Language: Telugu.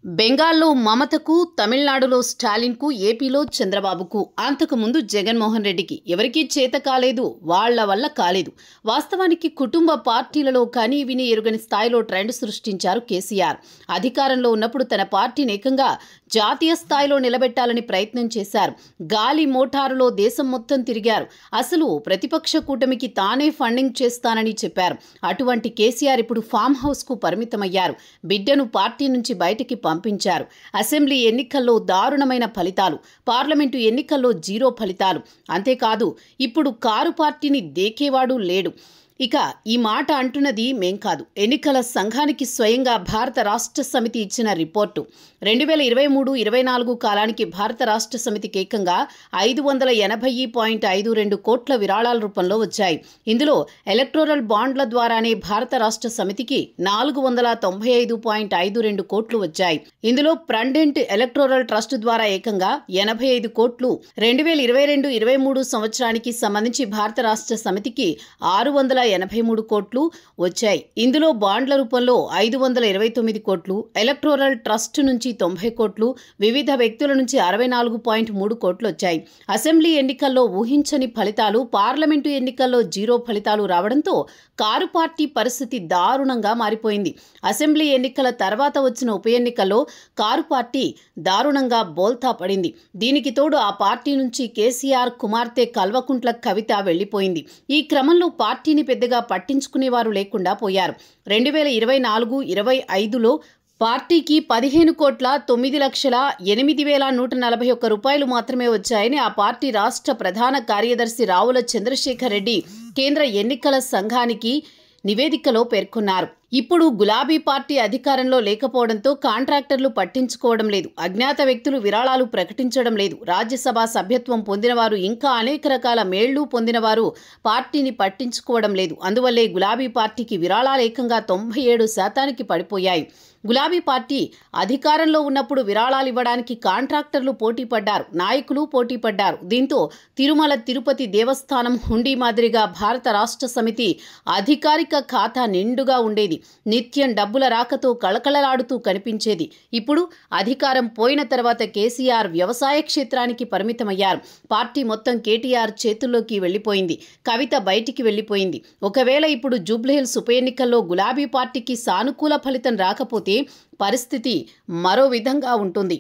బెంగాల్లో మమతకు, తమిళనాడులో స్టాలిన్కు, ఏపీలో చంద్రబాబుకు, అంతకుముందు జగన్మోహన్ రెడ్డికి ఎవరికీ చేత కాలేదు, వాళ్ల వల్ల కాలేదు. వాస్తవానికి కుటుంబ పార్టీలలో కనీ విని ఎరుగని స్థాయిలో ట్రెండ్ సృష్టించారు కేసీఆర్. అధికారంలో ఉన్నప్పుడు తన పార్టీని ఏకంగా జాతీయ స్థాయిలో నిలబెట్టాలని ప్రయత్నం చేశారు. గాలి మోటారులో దేశం మొత్తం తిరిగారు. అసలు ప్రతిపక్ష కూటమికి తానే ఫండింగ్ చేస్తానని చెప్పారు. అటువంటి కేసీఆర్ ఇప్పుడు ఫామ్ హౌస్కు పరిమితమయ్యారు. బిడ్డను పార్టీ నుంచి బయటికి పంపించారు. అసెంబ్లీ ఎన్నికల్లో దారుణమైన ఫలితాలు, పార్లమెంటు ఎన్నికల్లో జీరో ఫలితాలు. అంతేకాదు ఇప్పుడు కారు పార్టీని దేకేవాడు లేడు. ఇక ఈ మాట అంటున్నది మేం కాదు, ఎన్నికల సంఘానికి స్వయంగా భారత రాష్ట్ర సమితి ఇచ్చిన రిపోర్టు. 2023-24 కాలానికి భారత రాష్ట్ర సమితికి ఏకంగా 580.52 కోట్ల విరాళాల రూపంలో వచ్చాయి. ఇందులో ఎలక్టోరల్ బాండ్ల ద్వారానే భారత రాష్ట్ర సమితికి 495.52 కోట్లు వచ్చాయి. ఇందులో ప్రండెంట్ ఎలక్టోరల్ ట్రస్ట్ ద్వారా ఏకంగా 85 కోట్లు, 2022-23 సంవత్సరానికి సంబంధించి భారత రాష్ట్ర సమితికి 683 కోట్లు వచ్చాయి. ఇందులో బాండ్ల రూపంలో 529 కోట్లు, ఎలక్టోరల్ ట్రస్ట్ నుంచి 90 కోట్లు, వివిధ వ్యక్తుల నుంచి 64.3 కోట్లు వచ్చాయి. అసెంబ్లీ ఎన్నికల్లో ఊహించని ఫలితాలు, పార్లమెంటు ఎన్నికల్లో జీరో ఫలితాలు రావడంతో కారు పార్టీ పరిస్థితి దారుణంగా మారిపోయింది. అసెంబ్లీ ఎన్నికల తర్వాత వచ్చిన ఉప ఎన్నికల్లో కారు పార్టీ దారుణంగా బోల్తా పడింది. దీనికి తోడు ఆ పార్టీ నుంచి కేసీఆర్ కుమార్తె కల్వకుంట్ల కవిత వెళ్లిపోయింది. ఈ క్రమంలో పార్టీని పెద్దగా పట్టించుకునేవారు లేకుండా పోయారు. 2024-25లో పార్టీకి 15,09,08,141 రూపాయలు మాత్రమే వచ్చాయని ఆ పార్టీ రాష్ట్ర ప్రధాన కార్యదర్శి రావుల చంద్రశేఖర్ రెడ్డి కేంద్ర ఎన్నికల సంఘానికి నివేదికలో పేర్కొన్నారు. ఇప్పుడు గులాబీ పార్టీ అధికారంలో లేకపోవడంతో కాంట్రాక్టర్లు పట్టించుకోవడం లేదు, అజ్ఞాత వ్యక్తులు విరాళాలు ప్రకటించడం లేదు, రాజ్యసభ సభ్యత్వం పొందినవారు, ఇంకా అనేక రకాల మేళ్లు పొందినవారు పార్టీని పట్టించుకోవడం లేదు. అందువల్లే గులాబీ పార్టీకి విరాళాలు ఏకంగా 97% పడిపోయాయి. గులాబీ పార్టీ అధికారంలో ఉన్నప్పుడు విరాళాలు ఇవ్వడానికి కాంట్రాక్టర్లు పోటీ పడ్డారు, నాయకులు పోటీ పడ్డారు. దీంతో తిరుమల తిరుపతి దేవస్థానం హుండీ మాదిరిగా భారత రాష్ట్ర సమితి అధికారిక ఖాతా నిండుగా ఉండేది. నిత్యం డబ్బుల రాకతో కళకళలాడుతూ కనిపించేది. ఇప్పుడు అధికారం పోయిన తర్వాత కేసీఆర్ వ్యవసాయ క్షేత్రానికి పరిమితమయ్యారు. పార్టీ మొత్తం కేటీఆర్ చేతుల్లోకి వెళ్లిపోయింది. కవిత బయటికి వెళ్లిపోయింది. ఒకవేళ ఇప్పుడు జూబ్లీహిల్స్ ఉప ఎన్నికల్లో గులాబీ పార్టీకి సానుకూల ఫలితం రాకపోతే పరిస్థితి మరో విధంగా ఉంటుంది.